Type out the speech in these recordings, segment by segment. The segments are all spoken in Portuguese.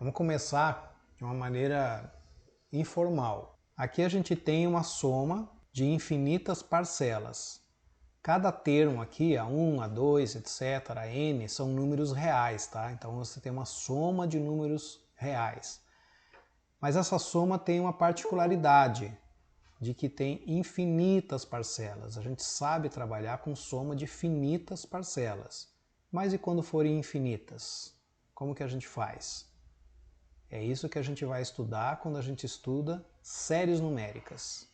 Vamos começar de uma maneira informal. Aqui a gente tem uma soma de infinitas parcelas. Cada termo aqui, A1, A2, etc., N, são números reais, tá? Então você tem uma soma de números reais. Mas essa soma tem uma particularidade, de que tem infinitas parcelas. A gente sabe trabalhar com soma de finitas parcelas. Mas e quando forem infinitas? Como que a gente faz? É isso que a gente vai estudar quando a gente estuda séries numéricas.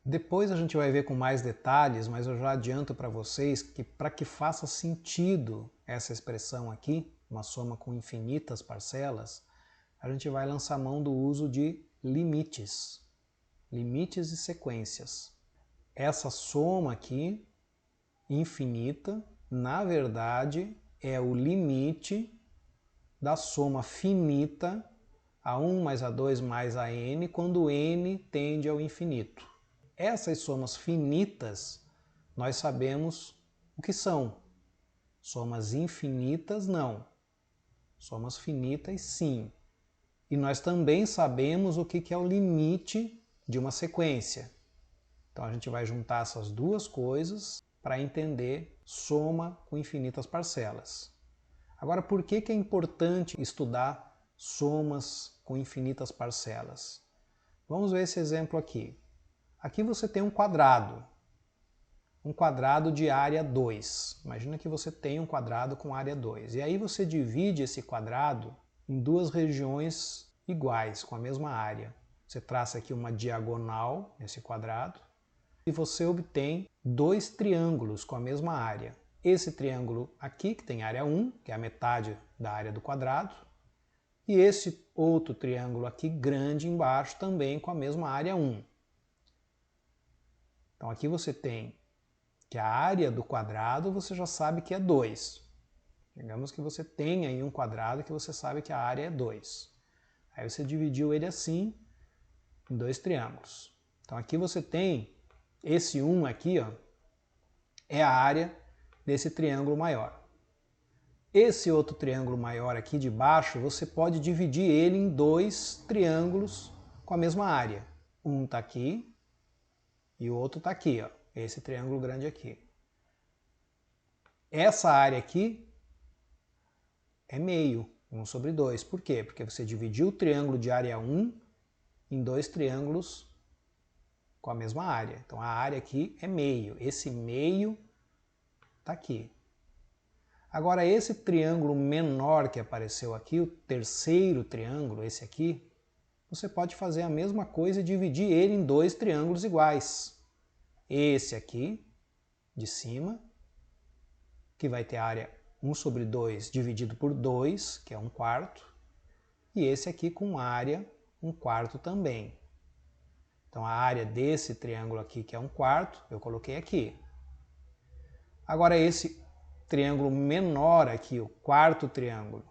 Depois a gente vai ver com mais detalhes, mas eu já adianto para vocês que para que faça sentido essa expressão aqui, uma soma com infinitas parcelas, a gente vai lançar mão do uso de limites. Limites e sequências. Essa soma aqui, infinita, na verdade é o limite da soma finita A1 mais A2 mais AN, quando N tende ao infinito. Essas somas finitas, nós sabemos o que são. Somas infinitas, não. Somas finitas, sim. E nós também sabemos o que é o limite de uma sequência. Então a gente vai juntar essas duas coisas para entender soma com infinitas parcelas. Agora, por que é importante estudar somas com infinitas parcelas? Vamos ver esse exemplo aqui. Aqui você tem um quadrado de área 2. Imagina que você tem um quadrado com área 2. E aí você divide esse quadrado em duas regiões iguais, com a mesma área. Você traça aqui uma diagonal nesse quadrado e você obtém dois triângulos com a mesma área. Esse triângulo aqui, que tem área 1, que é a metade da área do quadrado, e esse outro triângulo aqui grande embaixo também com a mesma área 1. Então aqui você tem que a área do quadrado você já sabe que é 2. Digamos que você tem aí um quadrado que você sabe que a área é 2. Aí você dividiu ele assim em dois triângulos. Então aqui você tem esse 1 aqui, ó, é a área desse triângulo maior. Esse outro triângulo maior aqui de baixo, você pode dividir ele em dois triângulos com a mesma área. Um está aqui e o outro está aqui, ó, esse triângulo grande aqui. Essa área aqui é meio, 1 sobre 2. Por quê? Porque você dividiu o triângulo de área 1 em dois triângulos com a mesma área. Então a área aqui é meio. Esse meio está aqui. Agora esse triângulo menor que apareceu aqui, o terceiro triângulo, esse aqui, você pode fazer a mesma coisa e dividir ele em dois triângulos iguais. Esse aqui, de cima, que vai ter a área 1 sobre 2 dividido por 2, que é 1/4, e esse aqui com área 1/4 também. Então a área desse triângulo aqui, que é 1/4, eu coloquei aqui. Agora esse triângulo menor aqui, o quarto triângulo,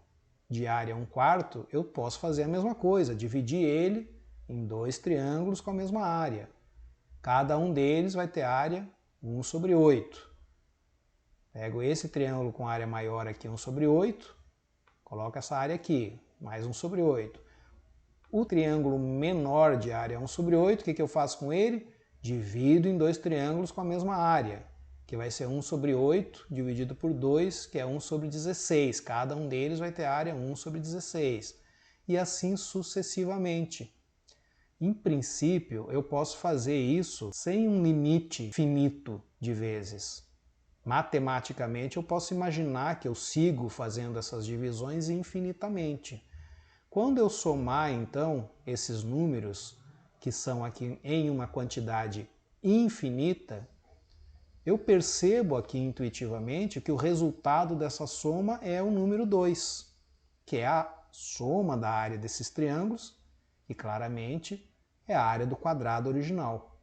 de área 1/4, eu posso fazer a mesma coisa, dividir ele em dois triângulos com a mesma área. Cada um deles vai ter área 1 sobre 8. Pego esse triângulo com área maior aqui, 1 sobre 8, coloco essa área aqui, mais 1 sobre 8. O triângulo menor de área 1 sobre 8, o que eu faço com ele? Divido em dois triângulos com a mesma área, que vai ser 1 sobre 8 dividido por 2, que é 1 sobre 16. Cada um deles vai ter área 1 sobre 16. E assim sucessivamente. Em princípio, eu posso fazer isso sem um limite finito de vezes. Matematicamente, eu posso imaginar que eu sigo fazendo essas divisões infinitamente. Quando eu somar, então, esses números, que são aqui em uma quantidade infinita, eu percebo aqui intuitivamente que o resultado dessa soma é o número 2, que é a soma da área desses triângulos, e claramente é a área do quadrado original.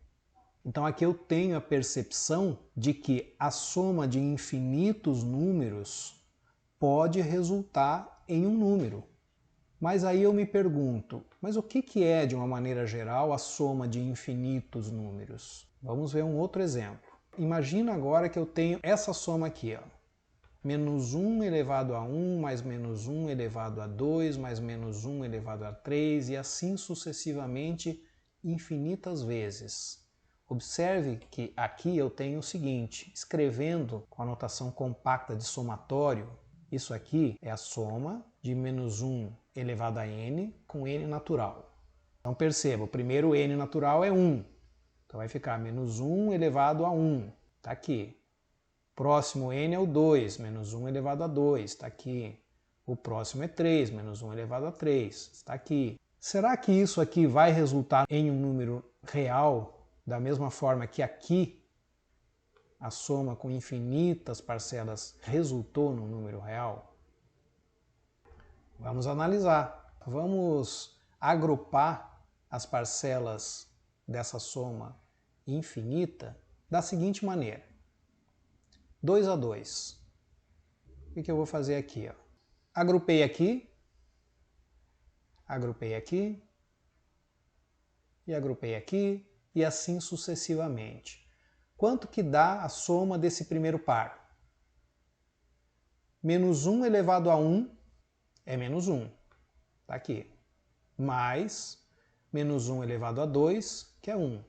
Então aqui eu tenho a percepção de que a soma de infinitos números pode resultar em um número. Mas aí eu me pergunto, mas o que é, de uma maneira geral, a soma de infinitos números? Vamos ver um outro exemplo. Imagina agora que eu tenho essa soma aqui, ó. menos 1 elevado a 1, mais menos 1 elevado a 2, mais menos 1 elevado a 3, e assim sucessivamente infinitas vezes. Observe que aqui eu tenho o seguinte, escrevendo com a notação compacta de somatório, isso aqui é a soma de menos 1 elevado a n com n natural. Então perceba, o primeiro n natural é 1, então vai ficar menos 1 elevado a 1, está aqui. Próximo n é o 2, menos 1 elevado a 2, está aqui. O próximo é 3, menos 1 elevado a 3, está aqui. Será que isso aqui vai resultar em um número real, da mesma forma que aqui a soma com infinitas parcelas resultou num número real? Vamos analisar. Vamos agrupar as parcelas dessa soma infinita da seguinte maneira. 2 a 2. O que eu vou fazer aqui? Agrupei aqui e agrupei aqui, e assim sucessivamente. Quanto que dá a soma desse primeiro par? Menos 1 elevado a 1 é menos 1, está aqui. Mais menos 1 elevado a 2, que é 1.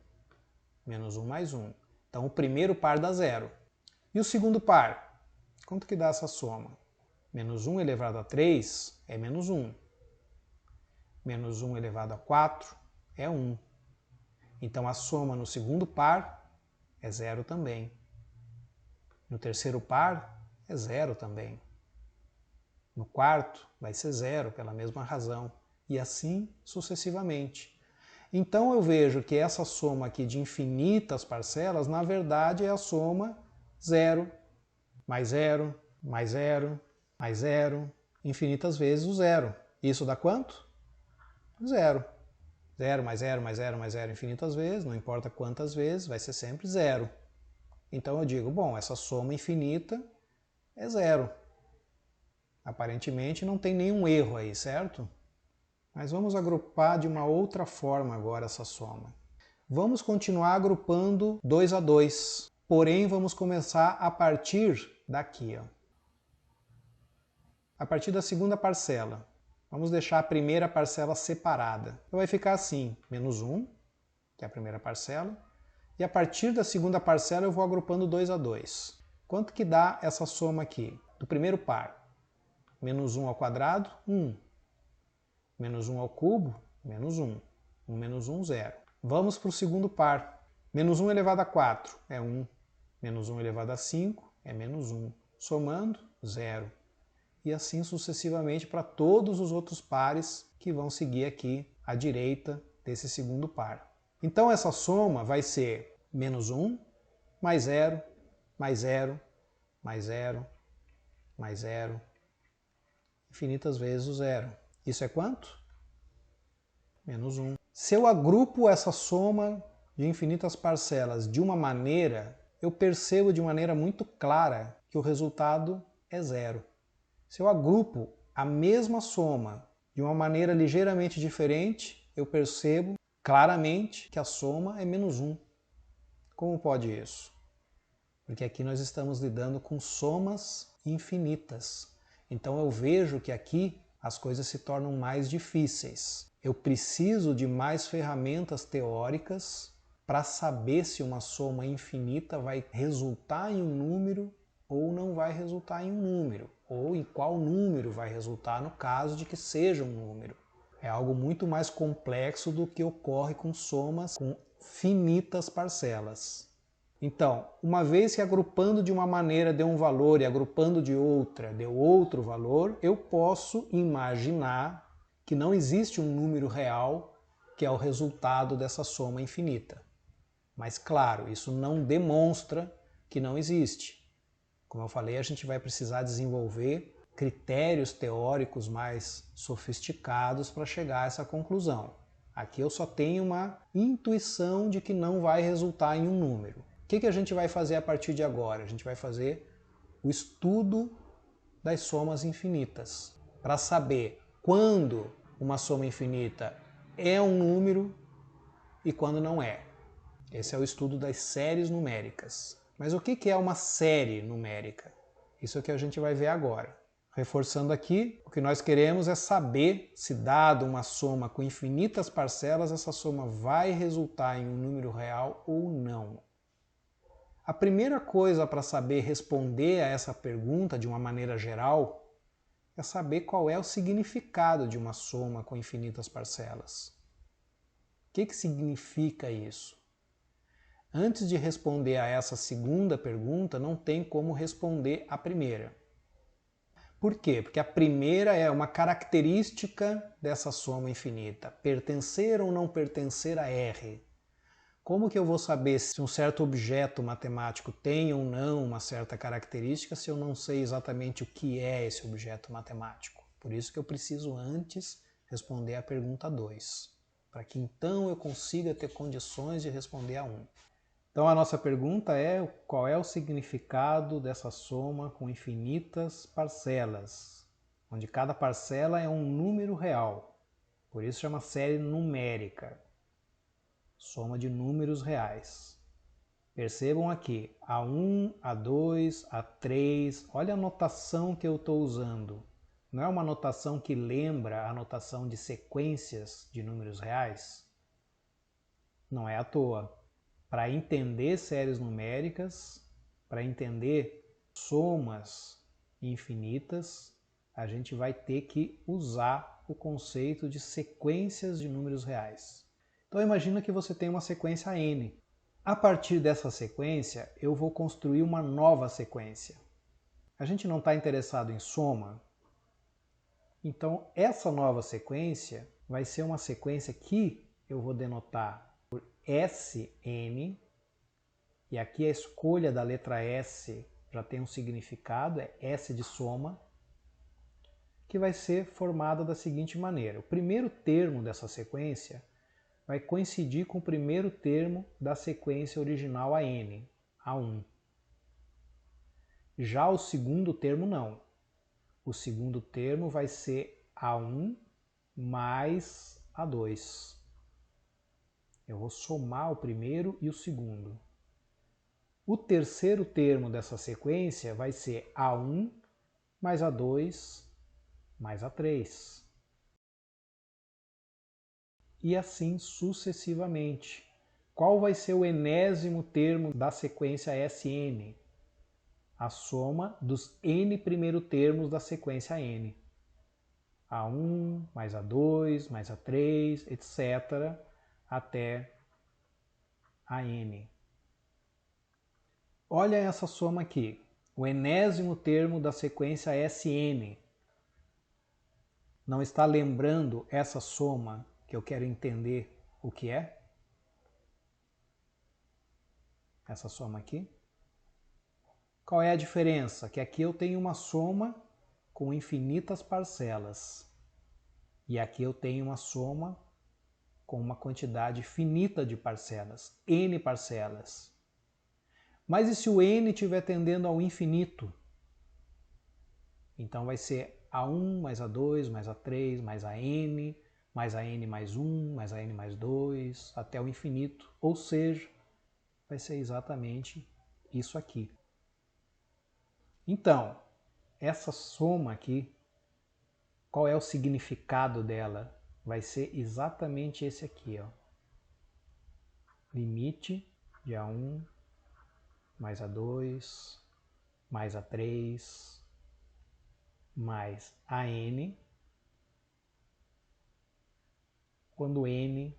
Menos 1 mais 1. Então o primeiro par dá 0. E o segundo par? Quanto que dá essa soma? Menos 1 elevado a 3 é menos 1. Menos 1 elevado a 4 é 1. Então a soma no segundo par é 0 também. No terceiro par é 0 também. No quarto vai ser 0 pela mesma razão. E assim sucessivamente. Então eu vejo que essa soma aqui de infinitas parcelas, na verdade é a soma 0, mais 0, mais 0, mais 0, infinitas vezes o 0. Isso dá quanto? 0. 0 mais 0 mais 0 mais 0 infinitas vezes, não importa quantas vezes, vai ser sempre 0. Então eu digo, bom, essa soma infinita é 0. Aparentemente não tem nenhum erro aí, certo? Mas vamos agrupar de uma outra forma agora essa soma. Vamos continuar agrupando 2 a 2, porém vamos começar a partir daqui, a partir da segunda parcela. Vamos deixar a primeira parcela separada. Então vai ficar assim, menos 1, que é a primeira parcela, e a partir da segunda parcela eu vou agrupando 2 a 2. Quanto que dá essa soma aqui? Do primeiro par. Menos 1 ao quadrado, 1. Menos 1 ao cubo, menos 1. 1 menos 1, 0. Vamos para o segundo par. Menos 1 elevado a 4 é 1. Menos 1 elevado a 5 é menos 1. Somando, 0. E assim sucessivamente para todos os outros pares que vão seguir aqui à direita desse segundo par. Então essa soma vai ser menos 1, mais 0, mais 0, mais 0, mais 0, infinitas vezes o 0. Isso é quanto? Menos 1. Se eu agrupo essa soma de infinitas parcelas de uma maneira, eu percebo de maneira muito clara que o resultado é 0. Se eu agrupo a mesma soma de uma maneira ligeiramente diferente, eu percebo claramente que a soma é menos 1. Como pode isso? Porque aqui nós estamos lidando com somas infinitas. Então eu vejo que aqui as coisas se tornam mais difíceis. Eu preciso de mais ferramentas teóricas para saber se uma soma infinita vai resultar em um número ou não vai resultar em um número, ou em qual número vai resultar no caso de que seja um número. É algo muito mais complexo do que ocorre com somas com finitas parcelas. Então, uma vez que agrupando de uma maneira deu um valor e agrupando de outra deu outro valor, eu posso imaginar que não existe um número real que é o resultado dessa soma infinita. Mas, claro, isso não demonstra que não existe. Como eu falei, a gente vai precisar desenvolver critérios teóricos mais sofisticados para chegar a essa conclusão. Aqui eu só tenho uma intuição de que não vai resultar em um número. O que a gente vai fazer a partir de agora? A gente vai fazer o estudo das somas infinitas, para saber quando uma soma infinita é um número e quando não é. Esse é o estudo das séries numéricas. Mas o que é uma série numérica? Isso é o que a gente vai ver agora. Reforçando aqui, o que nós queremos é saber se, dado uma soma com infinitas parcelas, essa soma vai resultar em um número real ou não. A primeira coisa para saber responder a essa pergunta de uma maneira geral é saber qual é o significado de uma soma com infinitas parcelas. O que significa isso? Antes de responder a essa segunda pergunta, não tem como responder a primeira. Por quê? Porque a primeira é uma característica dessa soma infinita, pertencer ou não pertencer a R. Como que eu vou saber se um certo objeto matemático tem ou não uma certa característica se eu não sei exatamente o que é esse objeto matemático? Por isso que eu preciso antes responder a pergunta 2, para que então eu consiga ter condições de responder a 1. Então a nossa pergunta é: qual é o significado dessa soma com infinitas parcelas, onde cada parcela é um número real, por isso chama série numérica, soma de números reais. Percebam aqui, A1, A2, A3, olha a notação que eu estou usando. Não é uma notação que lembra a notação de sequências de números reais? Não é à toa. Para entender séries numéricas, para entender somas infinitas, a gente vai ter que usar o conceito de sequências de números reais. Então imagina que você tem uma sequência n. A partir dessa sequência, eu vou construir uma nova sequência. A gente não está interessado em soma? Então essa nova sequência vai ser uma sequência que eu vou denotar por Sn, e aqui a escolha da letra S já tem um significado, é S de soma, que vai ser formada da seguinte maneira. O primeiro termo dessa sequência vai coincidir com o primeiro termo da sequência original AN, A1. Já o segundo termo não. O segundo termo vai ser A1 mais A2. Eu vou somar o primeiro e o segundo. O terceiro termo dessa sequência vai ser A1 mais A2 mais A3. E assim sucessivamente. Qual vai ser o enésimo termo da sequência Sn? A soma dos n primeiros termos da sequência n. A1 mais A2 mais A3, etc. até a n. Olha essa soma aqui, o enésimo termo da sequência Sn. Não está lembrando essa soma que eu quero entender o que é? Essa soma aqui. Qual é a diferença? Que aqui eu tenho uma soma com infinitas parcelas. E aqui eu tenho uma soma com uma quantidade finita de parcelas, n parcelas. Mas e se o n estiver tendendo ao infinito? Então vai ser A1 mais A2 mais A3 mais AN mais AN mais 1 mais AN mais 2 até o infinito. Ou seja, vai ser exatamente isso aqui. Então, essa soma aqui, qual é o significado dela? Vai ser exatamente esse aqui, ó. Limite de A1 mais A2 mais A3 mais AN, quando n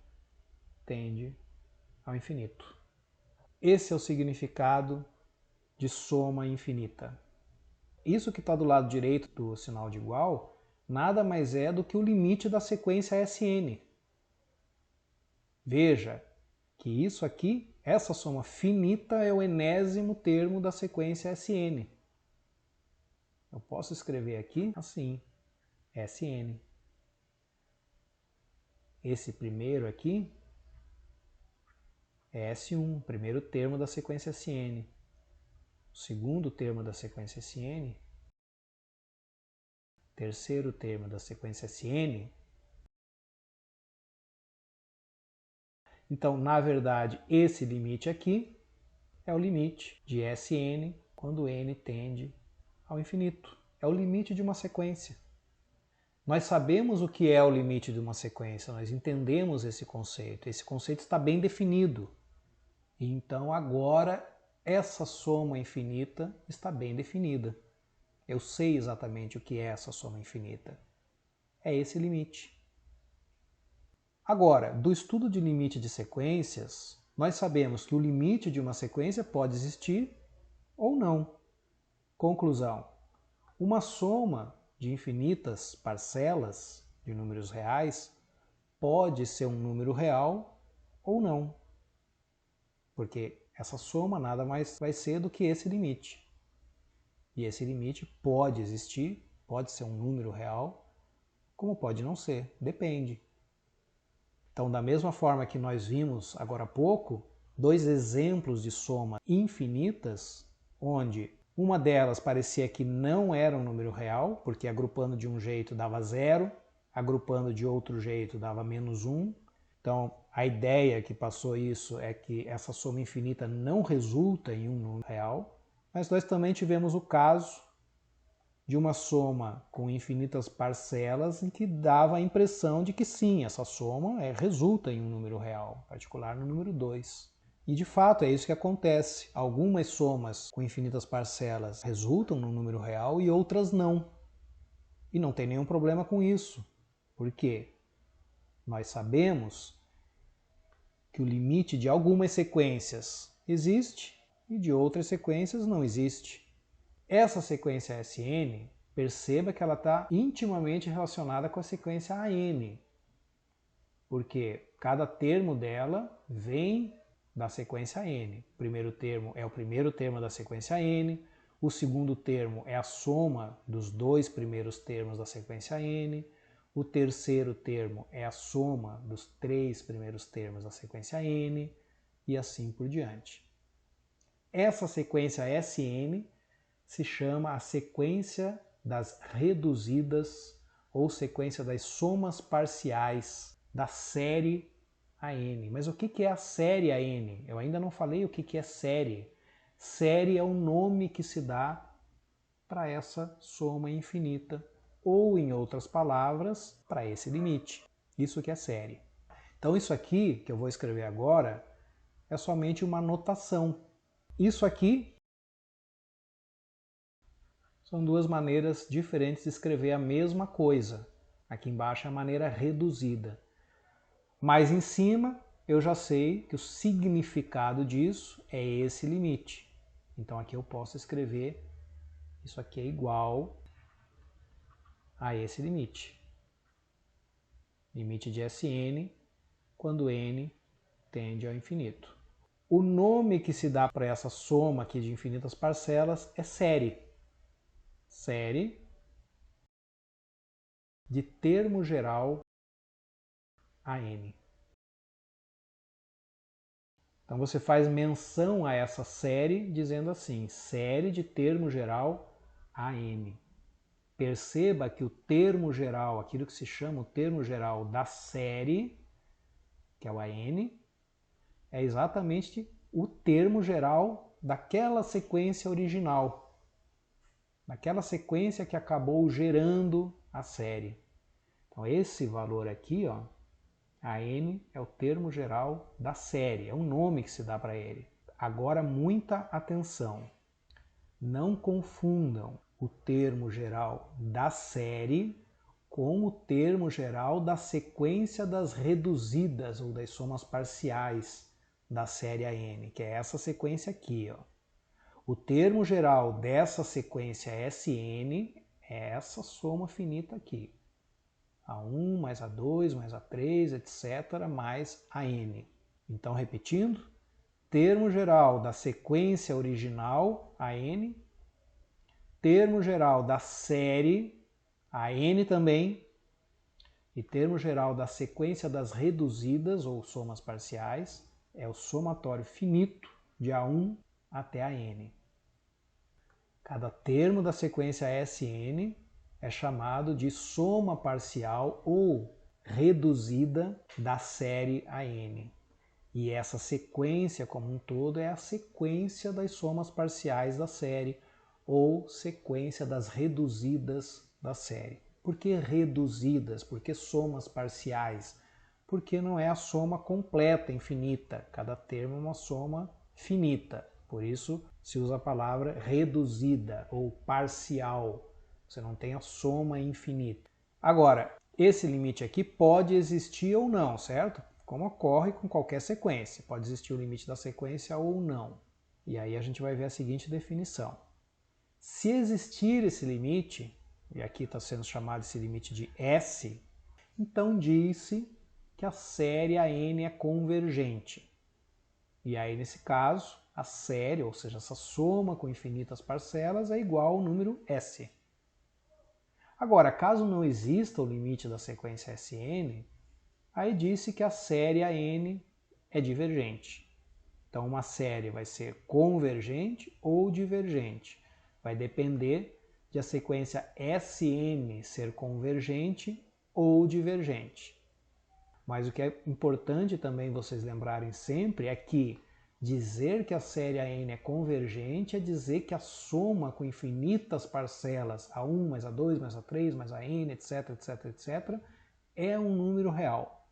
tende ao infinito. Esse é o significado de soma infinita. Isso que está do lado direito do sinal de igual, nada mais é do que o limite da sequência Sn. Veja que isso aqui, essa soma finita, é o enésimo termo da sequência Sn. Eu posso escrever aqui assim, Sn. Esse primeiro aqui é S1, primeiro termo da sequência Sn. O segundo termo da sequência Sn, terceiro termo da sequência Sn. Então, na verdade, esse limite aqui é o limite de Sn quando n tende ao infinito. É o limite de uma sequência. Nós sabemos o que é o limite de uma sequência, nós entendemos esse conceito. Esse conceito está bem definido. Então agora essa soma infinita está bem definida. Eu sei exatamente o que é essa soma infinita. É esse limite. Agora, do estudo de limite de sequências, nós sabemos que o limite de uma sequência pode existir ou não. Conclusão: uma soma de infinitas parcelas de números reais pode ser um número real ou não. Porque essa soma nada mais vai ser do que esse limite. E esse limite pode existir, pode ser um número real, como pode não ser, depende. Então, da mesma forma que nós vimos agora há pouco, dois exemplos de soma infinitas, onde uma delas parecia que não era um número real, porque agrupando de um jeito dava 0, agrupando de outro jeito dava -1. Então, a ideia que passou isso é que essa soma infinita não resulta em um número real. Mas nós também tivemos o caso de uma soma com infinitas parcelas em que dava a impressão de que sim, essa soma resulta em um número real, em particular no número 2. E de fato é isso que acontece. Algumas somas com infinitas parcelas resultam num número real e outras não. E não tem nenhum problema com isso. Por quê? Nós sabemos que o limite de algumas sequências existe e de outras sequências não existe. Essa sequência Sn, perceba que ela está intimamente relacionada com a sequência An, porque cada termo dela vem da sequência N. O primeiro termo é o primeiro termo da sequência N, o segundo termo é a soma dos dois primeiros termos da sequência N, o terceiro termo é a soma dos três primeiros termos da sequência N, e assim por diante. Essa sequência Sn se chama a sequência das reduzidas ou sequência das somas parciais da série AN. Mas o que é a série AN? Eu ainda não falei o que é série. Série é o nome que se dá para essa soma infinita, ou, em outras palavras, para esse limite. Isso que é série. Então isso aqui, que eu vou escrever agora, é somente uma notação. Isso aqui são duas maneiras diferentes de escrever a mesma coisa. Aqui embaixo é a maneira reduzida. Mas em cima eu já sei que o significado disso é esse limite. Então aqui eu posso escrever isso aqui é igual a esse limite. Limite de Sn quando n tende ao infinito. O nome que se dá para essa soma aqui de infinitas parcelas é série. Série de termo geral AN. Então você faz menção a essa série dizendo assim, série de termo geral AN. Perceba que o termo geral, aquilo que se chama o termo geral da série, que é o AN, é exatamente o termo geral daquela sequência original, daquela sequência que acabou gerando a série. Então esse valor aqui, ó, AN é o termo geral da série, é o nome que se dá para ele. Agora muita atenção, não confundam o termo geral da série com o termo geral da sequência das reduzidas ou das somas parciais da série AN, que é essa sequência aqui, ó. O termo geral dessa sequência Sn é essa soma finita aqui. A1 mais A2 mais A3, etc., mais AN. Então, repetindo, termo geral da sequência original, AN, termo geral da série, AN também, e termo geral da sequência das reduzidas, ou somas parciais, é o somatório finito de A1 até AN. Cada termo da sequência Sn é chamado de soma parcial ou reduzida da série AN. E essa sequência como um todo é a sequência das somas parciais da série, ou sequência das reduzidas da série. Por que reduzidas? Por que somas parciais? Porque não é a soma completa, infinita. Cada termo é uma soma finita. Por isso se usa a palavra reduzida ou parcial. Você não tem a soma infinita. Agora, esse limite aqui pode existir ou não, certo? Como ocorre com qualquer sequência. Pode existir o limite da sequência ou não. E aí a gente vai ver a seguinte definição. Se existir esse limite, e aqui está sendo chamado esse limite de S, então diz-se que a série AN é convergente. E aí, nesse caso, a série, ou seja, essa soma com infinitas parcelas, é igual ao número S. Agora, caso não exista o limite da sequência Sn, aí diz-se que a série AN é divergente. Então, uma série vai ser convergente ou divergente. Vai depender de a sequência Sn ser convergente ou divergente. Mas o que é importante também vocês lembrarem sempre é que dizer que a série AN é convergente é dizer que a soma com infinitas parcelas, A1 mais A2 mais A3 mais AN, etc, etc, etc, é um número real.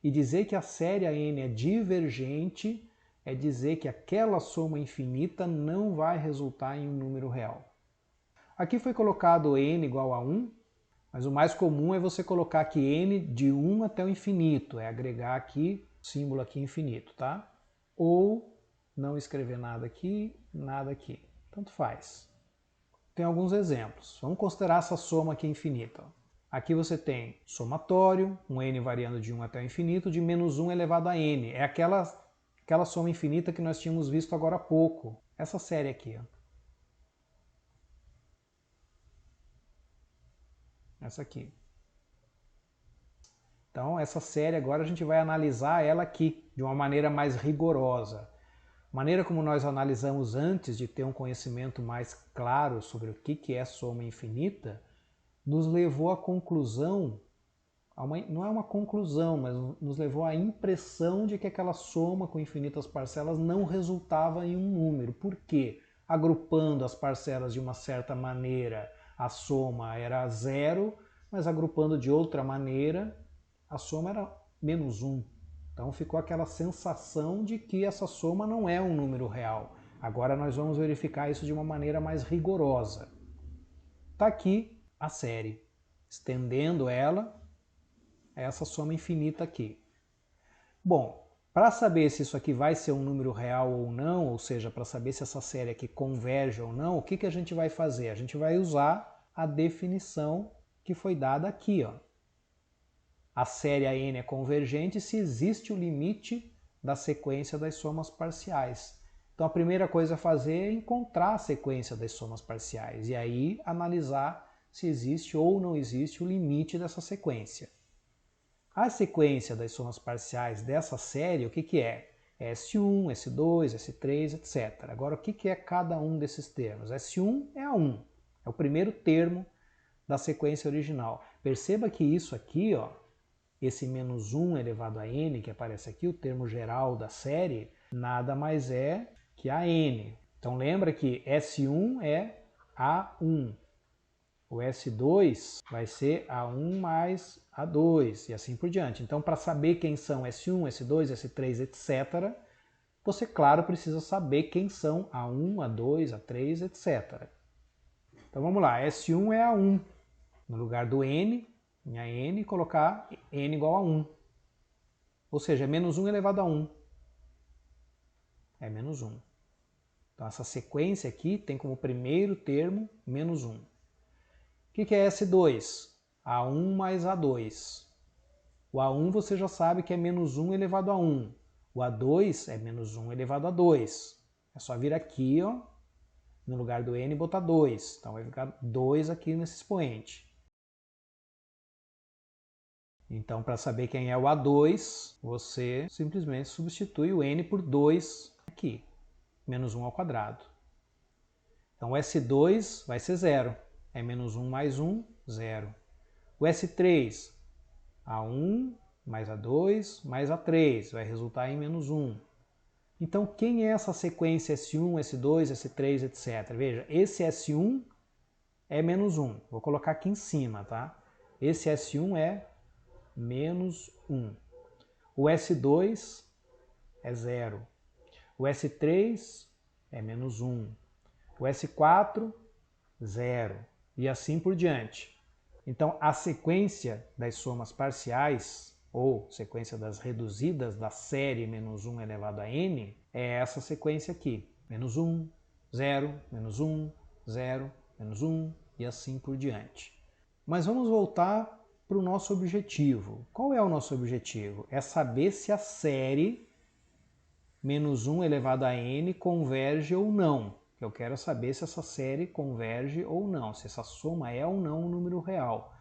E dizer que a série AN é divergente é dizer que aquela soma infinita não vai resultar em um número real. Aqui foi colocado n igual a 1, mas o mais comum é você colocar aqui n de 1 até o infinito, é agregar aqui, símbolo aqui infinito, tá? Ou não escrever nada aqui, tanto faz. Tem alguns exemplos. Vamos considerar essa soma aqui infinita. Aqui você tem somatório, um n variando de 1 até o infinito, de menos 1 elevado a n. É aquela soma infinita que nós tínhamos visto agora há pouco. Essa série aqui, ó. Essa aqui. Então, essa série agora a gente vai analisar ela aqui, de uma maneira mais rigorosa. A maneira como nós analisamos antes de ter um conhecimento mais claro sobre o que é soma infinita, nos levou à conclusão, não é uma conclusão, mas nos levou à impressão de que aquela soma com infinitas parcelas não resultava em um número. Por quê? Agrupando as parcelas de uma certa maneira, a soma era zero, mas agrupando de outra maneira, a soma era menos 1. Então ficou aquela sensação de que essa soma não é um número real. Agora nós vamos verificar isso de uma maneira mais rigorosa. Está aqui a série, estendendo ela a essa soma infinita aqui. Bom, para saber se isso aqui vai ser um número real ou não, ou seja, para saber se essa série aqui converge ou não, o que a gente vai fazer? A gente vai usar a definição que foi dada aqui, ó. A série AN é convergente se existe o limite da sequência das somas parciais. Então a primeira coisa a fazer é encontrar a sequência das somas parciais e aí analisar se existe ou não existe o limite dessa sequência. A sequência das somas parciais dessa série, o que é? É S1, S2, S3, etc. Agora, o que é cada um desses termos? S1 é A1, é o primeiro termo da sequência original. Perceba que isso aqui, ó, esse menos 1 elevado a n, que aparece aqui, o termo geral da série, nada mais é que a n. Então lembra que S1 é A1. O S2 vai ser A1 mais A2 e assim por diante. Então, para saber quem são S1, S2, S3, etc., você, claro, precisa saber quem são A1, A2, A3, etc. Então vamos lá, S1 é A1. No lugar do n, em AN, colocar n igual a 1. Ou seja, é menos 1 elevado a 1. É menos 1. Então essa sequência aqui tem como primeiro termo menos 1. O que é S2? A1 mais A2. O A1 você já sabe que é menos 1 elevado a 1. O A2 é menos 1 elevado a 2. É só vir aqui, ó, no lugar do n, botar 2. Então vai ficar 2 aqui nesse expoente. Então, para saber quem é o A2, você simplesmente substitui o n por 2 aqui, menos 1 ao quadrado. Então, o S2 vai ser 0. É menos 1 mais 1, 0. O S3, A1 mais A2 mais A3, vai resultar em menos 1. Então, quem é essa sequência S1, S2, S3, etc? Veja, esse S1 é menos 1. Vou colocar aqui em cima, tá? Esse S1 é menos 1. O S2 é 0. O S3 é menos 1. O S4, 0. E assim por diante. Então, a sequência das somas parciais, ou sequência das reduzidas da série menos 1 elevado a n, é essa sequência aqui. Menos 1, 0, menos 1, 0, menos 1 e assim por diante. Mas vamos voltar para o nosso objetivo. Qual é o nosso objetivo? É saber se a série menos 1 elevado a n converge ou não. Eu quero saber se essa série converge ou não, se essa soma é ou não um número real.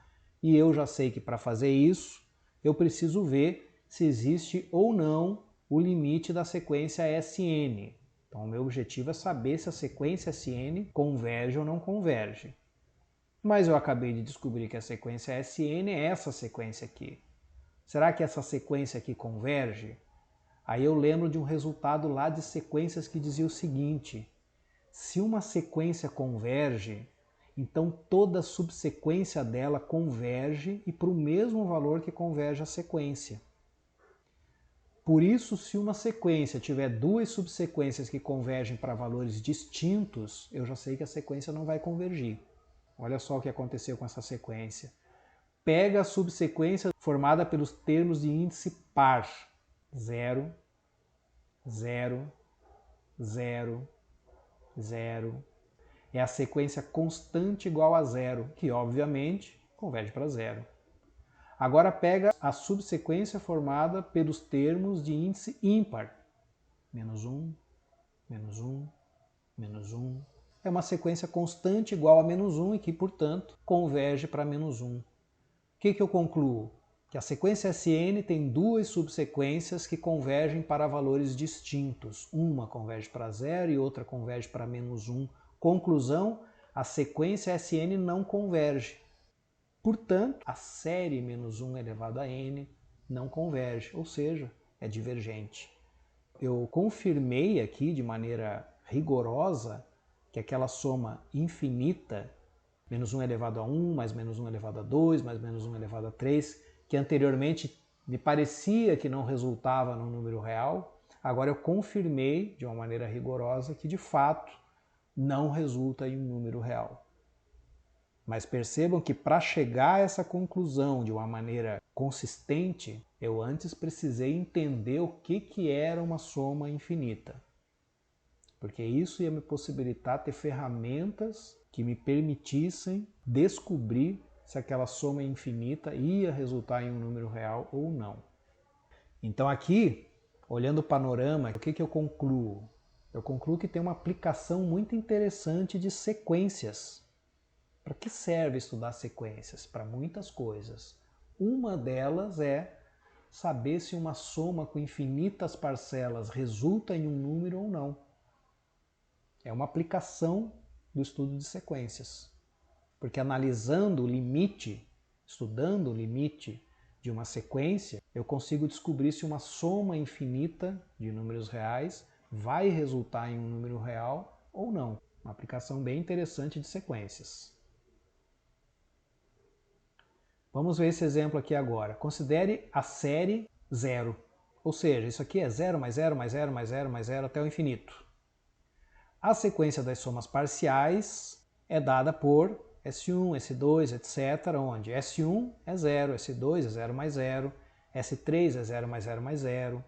E eu já sei que para fazer isso, eu preciso ver se existe ou não o limite da sequência Sn. Então o meu objetivo é saber se a sequência Sn converge ou não converge. Mas eu acabei de descobrir que a sequência Sn é essa sequência aqui. Será que essa sequência aqui converge? Aí eu lembro de um resultado lá de sequências que dizia o seguinte: se uma sequência converge, então toda subsequência dela converge e para o mesmo valor que converge a sequência. Por isso, se uma sequência tiver duas subsequências que convergem para valores distintos, eu já sei que a sequência não vai convergir. Olha só o que aconteceu com essa sequência. Pega a subsequência formada pelos termos de índice par. 0, 0, 0, 0. É a sequência constante igual a 0, que obviamente converge para 0. Agora pega a subsequência formada pelos termos de índice ímpar. Menos 1, menos 1, menos 1. É uma sequência constante igual a menos 1 e que, portanto, converge para menos 1. O que eu concluo? Que a sequência Sn tem duas subsequências que convergem para valores distintos. Uma converge para 0 e outra converge para menos 1. Conclusão, a sequência Sn não converge. Portanto, a série menos 1 elevado a n não converge, ou seja, é divergente. Eu confirmei aqui de maneira rigorosa que aquela soma infinita, menos 1 elevado a 1, mais menos 1 elevado a 2, mais menos 1 elevado a 3, que anteriormente me parecia que não resultava num número real, agora eu confirmei de uma maneira rigorosa que de fato não resulta em um número real. Mas percebam que para chegar a essa conclusão de uma maneira consistente, eu antes precisei entender o que era uma soma infinita. Porque isso ia me possibilitar ter ferramentas que me permitissem descobrir se aquela soma infinita ia resultar em um número real ou não. Então aqui, olhando o panorama, o que eu concluo? Eu concluo que tem uma aplicação muito interessante de sequências. Para que serve estudar sequências? Para muitas coisas. Uma delas é saber se uma soma com infinitas parcelas resulta em um número ou não. É uma aplicação do estudo de sequências. Porque analisando o limite, estudando o limite de uma sequência, eu consigo descobrir se uma soma infinita de números reais vai resultar em um número real ou não. Uma aplicação bem interessante de sequências. Vamos ver esse exemplo aqui agora. Considere a série 0. Ou seja, isso aqui é 0 mais 0 mais 0 mais 0 mais 0 até o infinito. A sequência das somas parciais é dada por S1, S2, etc., onde S1 é 0, S2 é 0 mais 0, S3 é 0 mais 0 mais 0.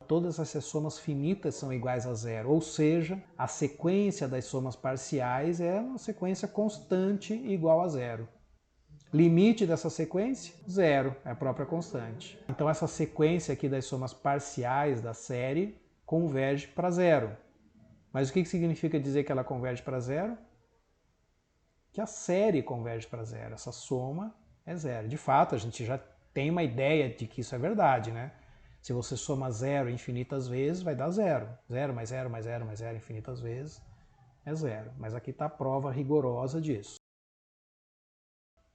Todas essas somas finitas são iguais a 0, ou seja, a sequência das somas parciais é uma sequência constante igual a 0. Limite dessa sequência? 0, é a própria constante. Então essa sequência aqui das somas parciais da série converge para 0. Mas o que significa dizer que ela converge para 0? Que a série converge para 0. Essa soma é 0. De fato, a gente já tem uma ideia de que isso é verdade, né? Se você soma 0 infinitas vezes, vai dar 0. 0 mais 0 mais 0 mais 0 infinitas vezes é 0. Mas aqui está a prova rigorosa disso.